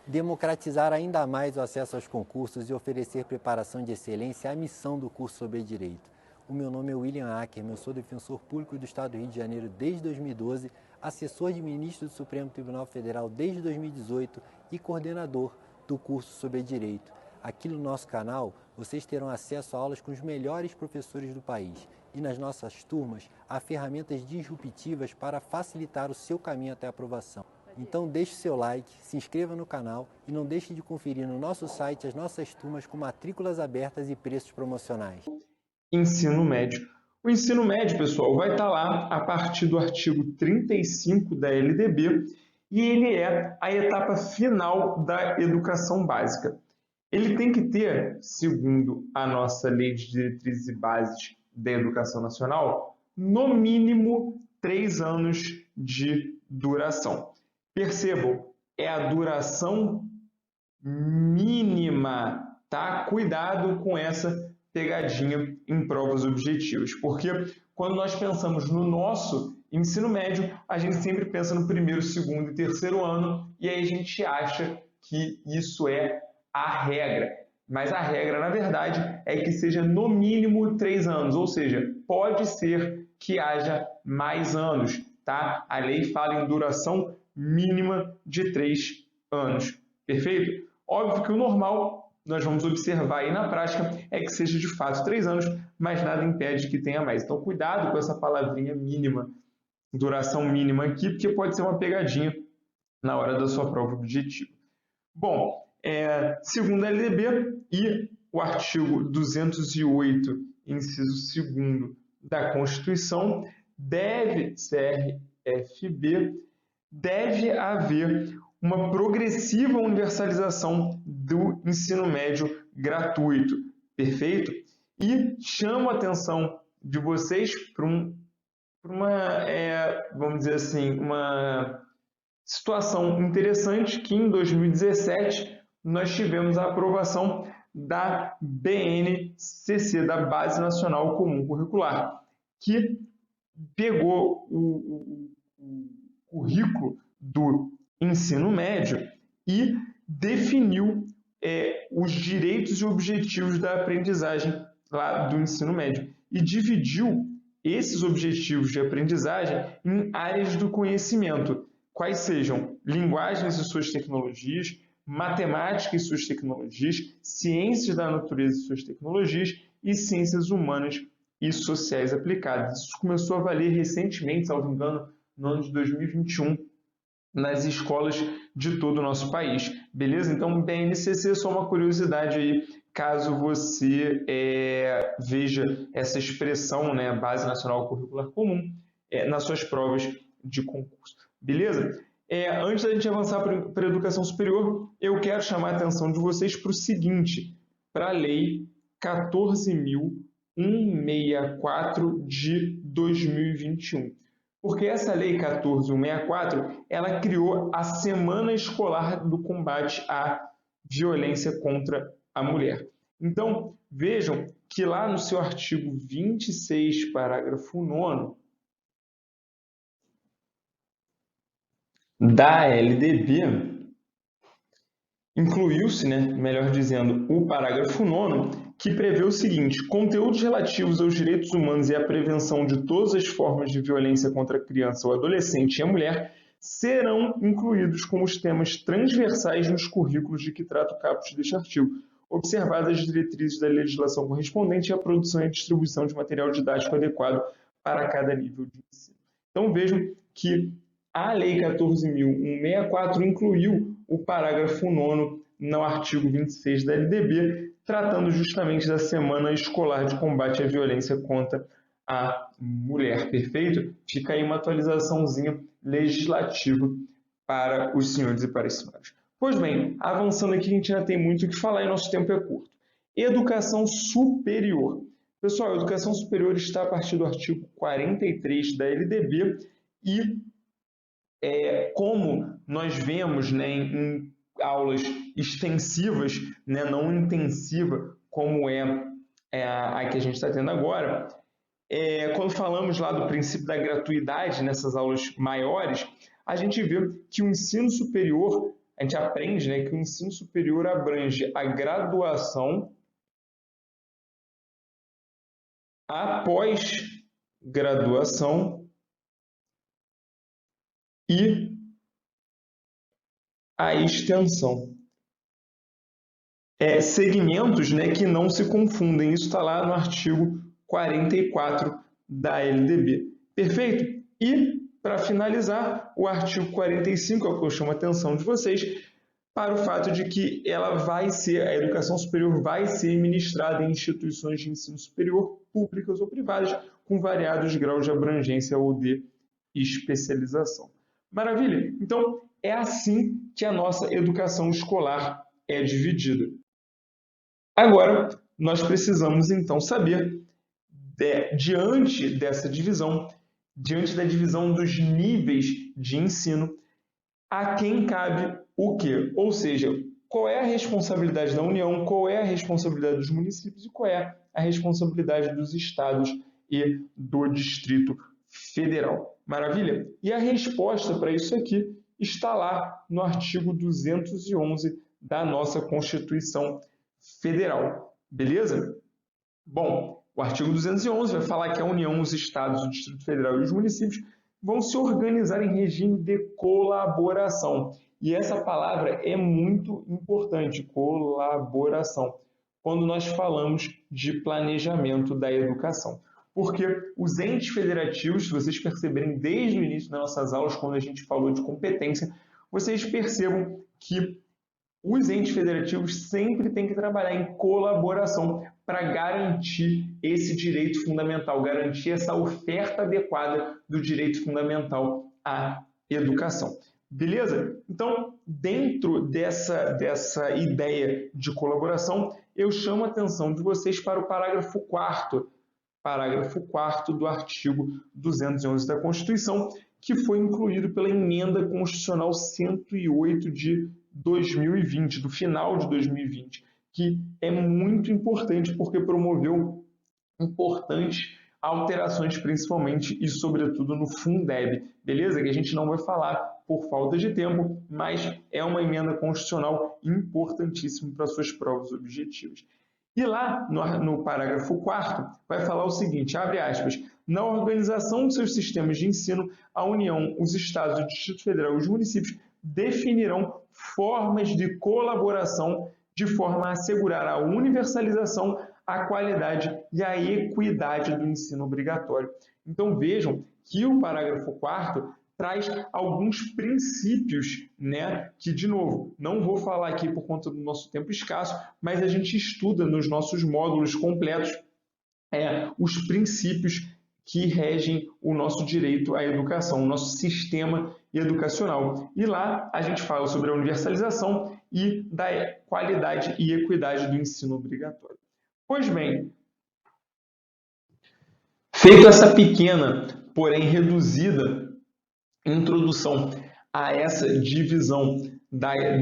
Democratizar ainda mais o acesso aos concursos e oferecer preparação de excelência é a missão do curso sobre Direito. O meu nome é William Ackerman, eu sou defensor público do Estado do Rio de Janeiro desde 2012, assessor de ministro do Supremo Tribunal Federal desde 2018 e coordenador do curso sobre Direito. Aqui no nosso canal, vocês terão acesso a aulas com os melhores professores do país e nas nossas turmas há ferramentas disruptivas para facilitar o seu caminho até a aprovação. Então deixe seu like, se inscreva no canal e não deixe de conferir no nosso site as nossas turmas com matrículas abertas e preços promocionais. Ensino médio. O ensino médio, pessoal, vai estar lá a partir do artigo 35 da LDB e ele é a etapa final da educação básica. Ele tem que ter, segundo a nossa Lei de Diretrizes e Bases da Educação Nacional, no mínimo 3 anos de duração. Percebam, é a duração mínima, tá? Cuidado com essa pegadinha em provas objetivas, porque quando nós pensamos no nosso ensino médio, a gente sempre pensa no primeiro, segundo e terceiro ano, e aí a gente acha que isso é a regra. Mas a regra, na verdade, é que seja no mínimo 3 anos, ou seja, pode ser que haja mais anos, tá? A lei fala em duração mínima de 3 anos, perfeito? Óbvio que o normal, nós vamos observar aí na prática, é que seja de fato 3 anos, mas nada impede que tenha mais. Então, cuidado com essa palavrinha mínima, duração mínima aqui, porque pode ser uma pegadinha na hora da sua prova objetiva. Bom, segundo a LDB e o artigo 208, inciso 2º da Constituição, CRFB, deve haver uma progressiva universalização do ensino médio gratuito, perfeito? E chamo a atenção de vocês para vamos dizer assim, uma situação interessante que em 2017 nós tivemos a aprovação da BNCC, da Base Nacional Comum Curricular, que pegou o currículo do ensino médio e definiu os direitos e objetivos da aprendizagem lá do ensino médio e dividiu esses objetivos de aprendizagem em áreas do conhecimento, quais sejam linguagens e suas tecnologias, matemática e suas tecnologias, ciências da natureza e suas tecnologias e ciências humanas e sociais aplicadas. Isso começou a valer recentemente, salvo engano, no ano de 2021, nas escolas de todo o nosso país. Beleza? Então, BNCC, só uma curiosidade aí, caso você veja essa expressão, né, Base Nacional Curricular Comum, nas suas provas de concurso. Beleza? Antes da gente avançar para a educação superior, eu quero chamar a atenção de vocês para o seguinte, para a Lei 14.164 de 2021. Porque essa Lei 14.164, ela criou a Semana Escolar do Combate à Violência contra a Mulher. Então, vejam que lá no seu artigo 26, parágrafo 9º, da LDB, incluiu-se, né, melhor dizendo, o parágrafo 9º, que prevê o seguinte: conteúdos relativos aos direitos humanos e à prevenção de todas as formas de violência contra a criança, o adolescente e a mulher serão incluídos como os temas transversais nos currículos de que trata o caput deste artigo, observadas as diretrizes da legislação correspondente e a produção e a distribuição de material didático adequado para cada nível de ensino. Então vejam que a Lei 14.164 incluiu o parágrafo 9º no artigo 26 da LDB, tratando justamente da Semana Escolar de Combate à Violência contra a Mulher. Perfeito? Fica aí uma atualizaçãozinha legislativa para os senhores e para as senhoras. Pois bem, avançando aqui, a gente ainda tem muito o que falar e nosso tempo é curto. Educação superior. Pessoal, a educação superior está a partir do artigo 43 da LDB e como nós vemos, né, em aulas extensivas, né, não intensiva, como a que a gente está tendo agora, quando falamos lá do princípio da gratuidade nessas aulas maiores, a gente vê que o ensino superior a gente aprende, né, que o ensino superior abrange a graduação, a pós-graduação e a extensão. Segmentos, né, que não se confundem. Isso está lá no artigo 44 da LDB. Perfeito? E, para finalizar, o artigo 45 é o que eu chamo a atenção de vocês para o fato de que a educação superior vai ser ministrada em instituições de ensino superior, públicas ou privadas, com variados graus de abrangência ou de especialização. Maravilha? Então, é assim que a nossa educação escolar é dividida. Agora, nós precisamos, então, saber, diante dessa divisão, diante da divisão dos níveis de ensino, a quem cabe o quê? Ou seja, qual é a responsabilidade da União, qual é a responsabilidade dos municípios e qual é a responsabilidade dos estados e do Distrito Federal. Maravilha? E a resposta para isso aqui está lá no artigo 211 da nossa Constituição Federal. Beleza? Bom, o artigo 211 vai falar que a União, os estados, o Distrito Federal e os municípios vão se organizar em regime de colaboração. E essa palavra é muito importante, colaboração, quando nós falamos de planejamento da educação. Porque os entes federativos, se vocês perceberem desde o início das nossas aulas, quando a gente falou de competência, vocês percebam que os entes federativos sempre têm que trabalhar em colaboração para garantir esse direito fundamental, garantir essa oferta adequada do direito fundamental à educação. Beleza? Então, dentro dessa ideia de colaboração, eu chamo a atenção de vocês para o parágrafo 4º do artigo 211 da Constituição, que foi incluído pela Emenda Constitucional 108 de 2020, do final de 2020, que é muito importante porque promoveu importantes alterações, principalmente e sobretudo no Fundeb, beleza? Que a gente não vai falar por falta de tempo, mas é uma emenda constitucional importantíssima para suas provas objetivas. E lá no parágrafo 4º vai falar o seguinte, abre aspas, na organização de seus sistemas de ensino, a União, os estados, o Distrito Federal e os municípios definirão formas de colaboração de forma a assegurar a universalização, a qualidade e a equidade do ensino obrigatório. Então vejam que o parágrafo 4º traz alguns princípios, né, que, de novo, não vou falar aqui por conta do nosso tempo escasso, mas a gente estuda nos nossos módulos completos os princípios que regem o nosso direito à educação, o nosso sistema educacional. E lá a gente fala sobre a universalização e da qualidade e equidade do ensino obrigatório. Pois bem, feito essa pequena, porém reduzida introdução a essa divisão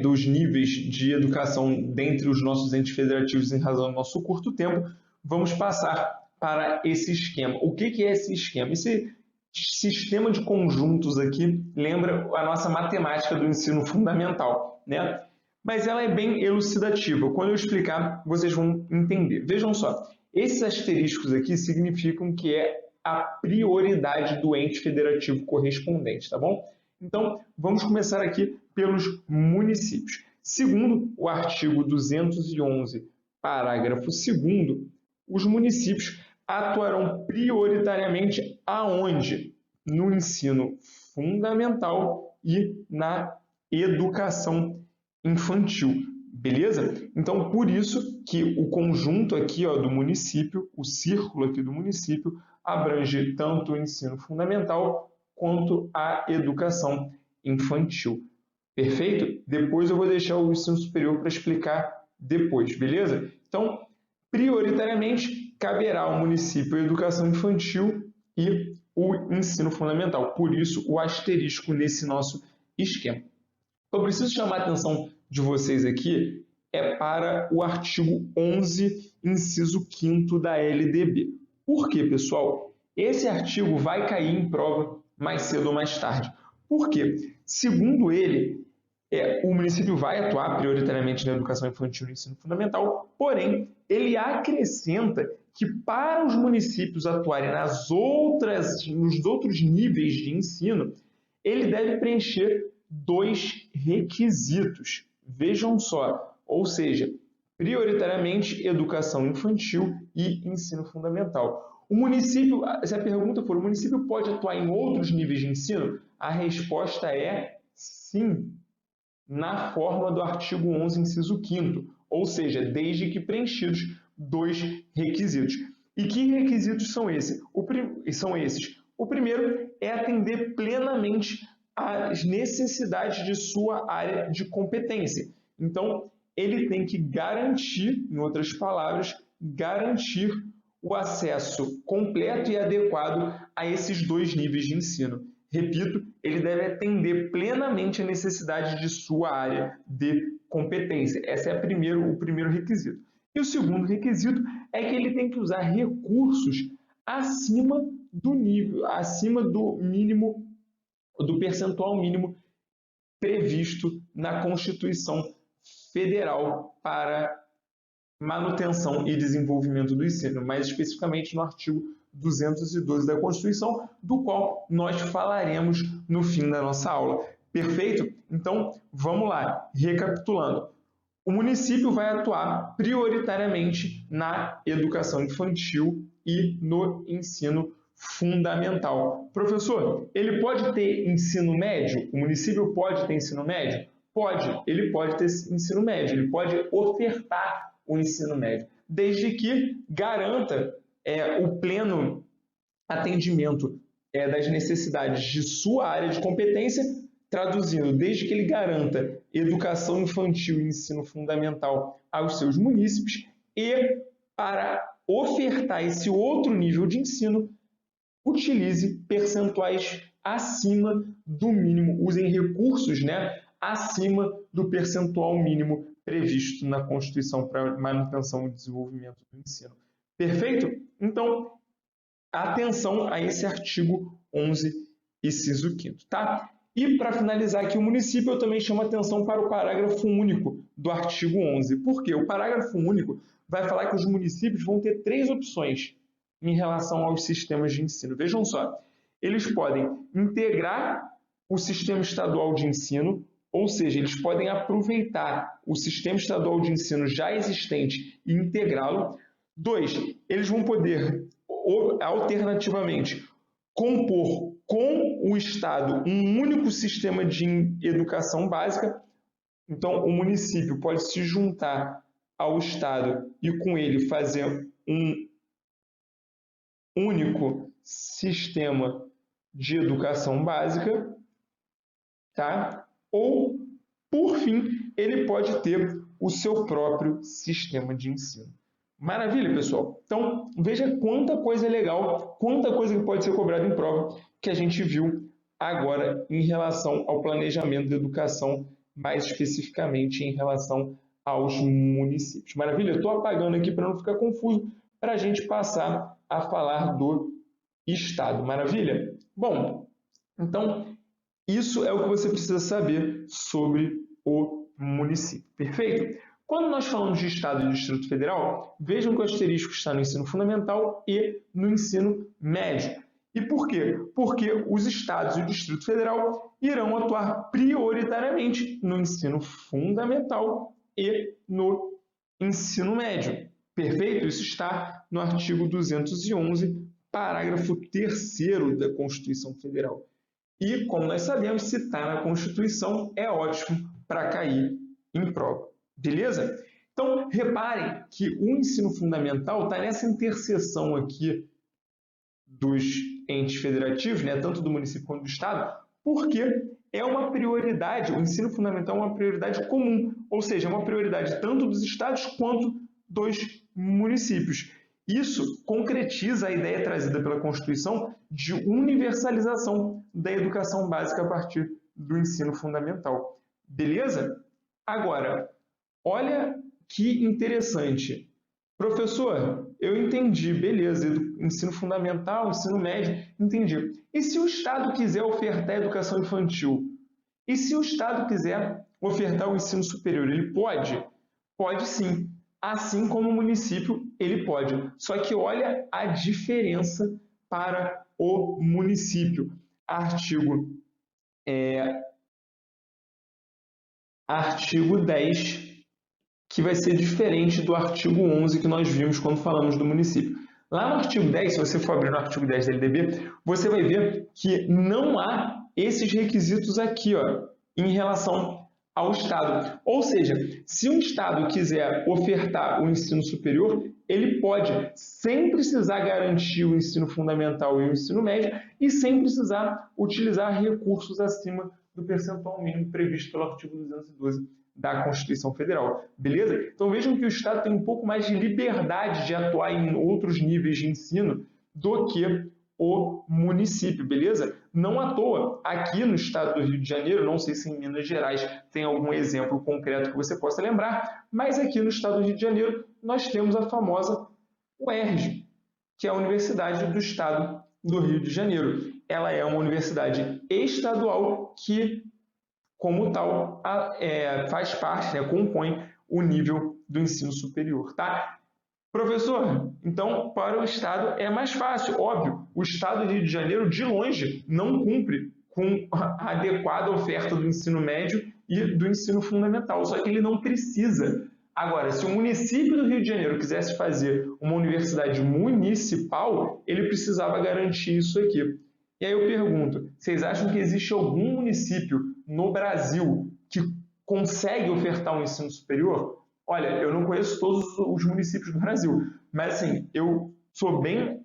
dos níveis de educação dentre os nossos entes federativos em razão do nosso curto tempo, vamos passar para esse esquema. O que é esse esquema? Esse sistema de conjuntos aqui lembra a nossa matemática do ensino fundamental, né? Mas ela é bem elucidativa. Quando eu explicar, vocês vão entender. Vejam só, esses asteriscos aqui significam que é a prioridade do ente federativo correspondente, tá bom? Então, vamos começar aqui pelos municípios. Segundo o artigo 211, parágrafo 2º, os municípios atuarão prioritariamente aonde? No ensino fundamental e na educação infantil, beleza? Então, por isso que o conjunto aqui do município, o círculo aqui do município, abrange tanto o ensino fundamental quanto a educação infantil. Perfeito? Depois eu vou deixar o ensino superior para explicar depois, beleza? Então, prioritariamente, caberá ao município a educação infantil e o ensino fundamental. Por isso, o asterisco nesse nosso esquema. Eu preciso chamar a atenção de vocês aqui para o artigo 11, inciso 5º da LDB. Por quê, pessoal? Esse artigo vai cair em prova mais cedo ou mais tarde. Por quê? Segundo ele, o município vai atuar prioritariamente na educação infantil e no ensino fundamental, porém, ele acrescenta que para os municípios atuarem nos outros níveis de ensino, ele deve preencher 2 requisitos. Vejam só, ou seja, prioritariamente educação infantil e ensino fundamental. O município, se a pergunta for, o município pode atuar em outros níveis de ensino? A resposta é sim, na forma do artigo 11, inciso 5º, ou seja, desde que preenchidos 2 requisitos. E que requisitos são esses? O primeiro é atender plenamente às necessidades de sua área de competência. Então, ele tem que garantir, em outras palavras, garantir o acesso completo e adequado a esses 2 níveis de ensino. Repito, ele deve atender plenamente a necessidade de sua área de competência. Esse é o primeiro requisito. E o segundo requisito é que ele tem que usar recursos acima do nível, acima do mínimo, do percentual mínimo previsto na Constituição Federal para manutenção e desenvolvimento do ensino, mais especificamente no artigo 212 da Constituição, do qual nós falaremos no fim da nossa aula. Perfeito? Então, vamos lá, recapitulando. O município vai atuar prioritariamente na educação infantil e no ensino fundamental. Professor, ele pode ter ensino médio? O município pode ter ensino médio? Pode, ele pode ter ensino médio, ele pode ofertar o ensino médio, desde que garanta o pleno atendimento das necessidades de sua área de competência, traduzindo, desde que ele garanta educação infantil e ensino fundamental aos seus munícipes e, para ofertar esse outro nível de ensino, utilize percentuais acima do mínimo, usem recursos acima do percentual mínimo previsto na Constituição para manutenção e desenvolvimento do ensino. Perfeito? Então, atenção a esse artigo 11, inciso 5º, tá? E, para finalizar aqui, o município, eu também chamo atenção para o parágrafo único do artigo 11. Por quê? O parágrafo único vai falar que os municípios vão ter 3 opções em relação aos sistemas de ensino. Vejam só, eles podem integrar o sistema estadual de ensino, ou seja, eles podem aproveitar o sistema estadual de ensino já existente e integrá-lo. 2, eles vão poder, alternativamente, compor com o Estado um único sistema de educação básica. Então, o município pode se juntar ao Estado e, com ele, fazer um único sistema de educação básica, tá? Ou, por fim, ele pode ter o seu próprio sistema de ensino. Maravilha, pessoal? Então, veja quanta coisa legal, quanta coisa que pode ser cobrada em prova que a gente viu agora em relação ao planejamento da educação, mais especificamente em relação aos municípios. Maravilha? Estou apagando aqui para não ficar confuso, para a gente passar a falar do Estado. Maravilha? Bom, então, isso é o que você precisa saber sobre o município. Perfeito? Quando nós falamos de Estado e Distrito Federal, vejam que o asterisco está no ensino fundamental e no ensino médio. E por quê? Porque os Estados e o Distrito Federal irão atuar prioritariamente no ensino fundamental e no ensino médio. Perfeito? Isso está no artigo 211, parágrafo 3º da Constituição Federal. E, como nós sabemos, se está na Constituição, é ótimo para cair em prova. Beleza? Então, reparem que o ensino fundamental está nessa interseção aqui dos entes federativos, tanto do município quanto do Estado, porque é uma prioridade, o ensino fundamental é uma prioridade comum, ou seja, é uma prioridade tanto dos estados quanto dos municípios. Isso concretiza a ideia trazida pela Constituição de universalização da educação básica a partir do ensino fundamental. Beleza? Agora, olha que interessante. Professor, eu entendi, beleza, ensino fundamental, ensino médio, entendi. E se o Estado quiser ofertar educação infantil? E se o Estado quiser ofertar o ensino superior, ele pode? Pode sim. Assim como o município, ele pode. Só que olha a diferença para o município. Artigo 10, que vai ser diferente do artigo 11 que nós vimos quando falamos do município. Lá no artigo 10, se você for abrir no artigo 10 da LDB, você vai ver que não há esses requisitos aqui, ó, em relação ao Estado. Ou seja, se um Estado quiser ofertar o ensino superior, ele pode, sem precisar garantir o ensino fundamental e o ensino médio e sem precisar utilizar recursos acima do percentual mínimo previsto pelo artigo 212 da Constituição Federal, beleza? Então vejam que o Estado tem um pouco mais de liberdade de atuar em outros níveis de ensino do que o município, beleza? Não à toa, aqui no estado do Rio de Janeiro, não sei se em Minas Gerais tem algum exemplo concreto que você possa lembrar, mas aqui no estado do Rio de Janeiro nós temos a famosa UERJ, que é a Universidade do Estado do Rio de Janeiro. Ela é uma universidade estadual que, como tal, faz parte, compõe o nível do ensino superior, tá? Professor, então para o Estado é mais fácil, óbvio. O Estado do Rio de Janeiro, de longe, não cumpre com a adequada oferta do ensino médio e do ensino fundamental, só que ele não precisa. Agora, se o município do Rio de Janeiro quisesse fazer uma universidade municipal, ele precisava garantir isso aqui. E aí eu pergunto, vocês acham que existe algum município no Brasil que consegue ofertar um ensino superior? Olha, eu não conheço todos os municípios do Brasil, mas assim, eu sou bem,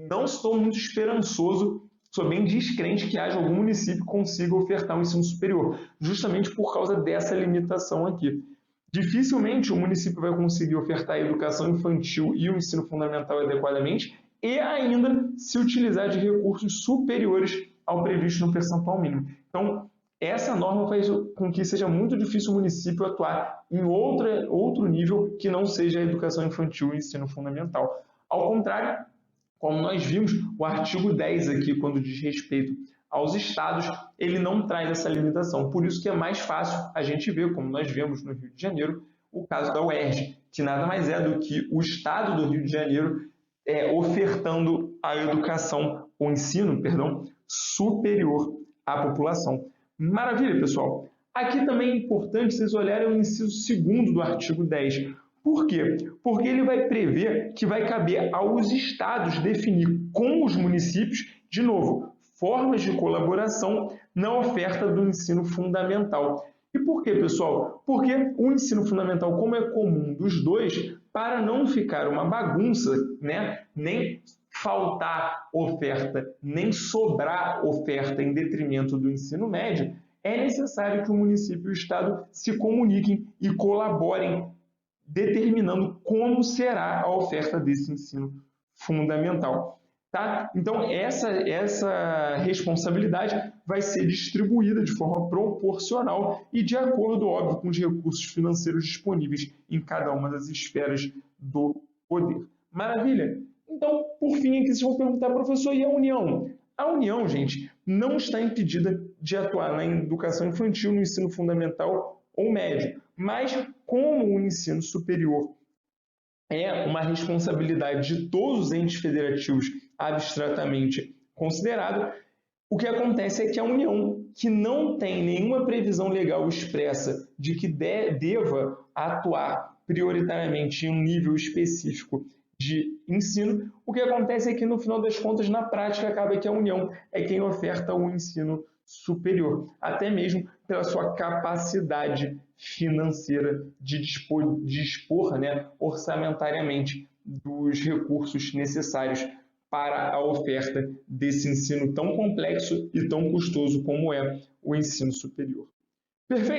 não estou muito esperançoso, sou bem descrente que haja algum município que consiga ofertar um ensino superior, justamente por causa dessa limitação aqui. Dificilmente o município vai conseguir ofertar a educação infantil e o ensino fundamental adequadamente e ainda se utilizar de recursos superiores ao previsto no percentual mínimo. Então, essa norma faz com que seja muito difícil o município atuar em outro nível que não seja a educação infantil e ensino fundamental. Ao contrário, como nós vimos, o artigo 10 aqui, quando diz respeito aos estados, ele não traz essa limitação. Por isso que é mais fácil a gente ver, como nós vemos no Rio de Janeiro, o caso da UERJ, que nada mais é do que o estado do Rio de Janeiro ofertando a educação, o ensino, superior à população. Maravilha, pessoal. Aqui também é importante vocês olharem o inciso 2º do artigo 10. Por quê? Porque ele vai prever que vai caber aos estados definir com os municípios, de novo, formas de colaboração na oferta do ensino fundamental. E por quê, pessoal? Porque o ensino fundamental, como é comum dos dois, para não ficar uma bagunça, nem faltar oferta, nem sobrar oferta em detrimento do ensino médio, é necessário que o município e o estado se comuniquem e colaborem, determinando como será a oferta desse ensino fundamental. Tá? Então, essa responsabilidade vai ser distribuída de forma proporcional e de acordo, óbvio, com os recursos financeiros disponíveis em cada uma das esferas do poder. Maravilha? Então, por fim, aqui vocês vão perguntar, professor, e a União? A União, gente, não está impedida de atuar na educação infantil, no ensino fundamental ou médio, mas como o ensino superior é uma responsabilidade de todos os entes federativos abstratamente considerado, o que acontece é que a União, que não tem nenhuma previsão legal expressa de que deva atuar prioritariamente em um nível específico de ensino, o que acontece é que, no final das contas, na prática, acaba que a União é quem oferta o ensino superior, até mesmo pela sua capacidade financeira de dispor orçamentariamente dos recursos necessários para a oferta desse ensino tão complexo e tão custoso como é o ensino superior. Perfeito?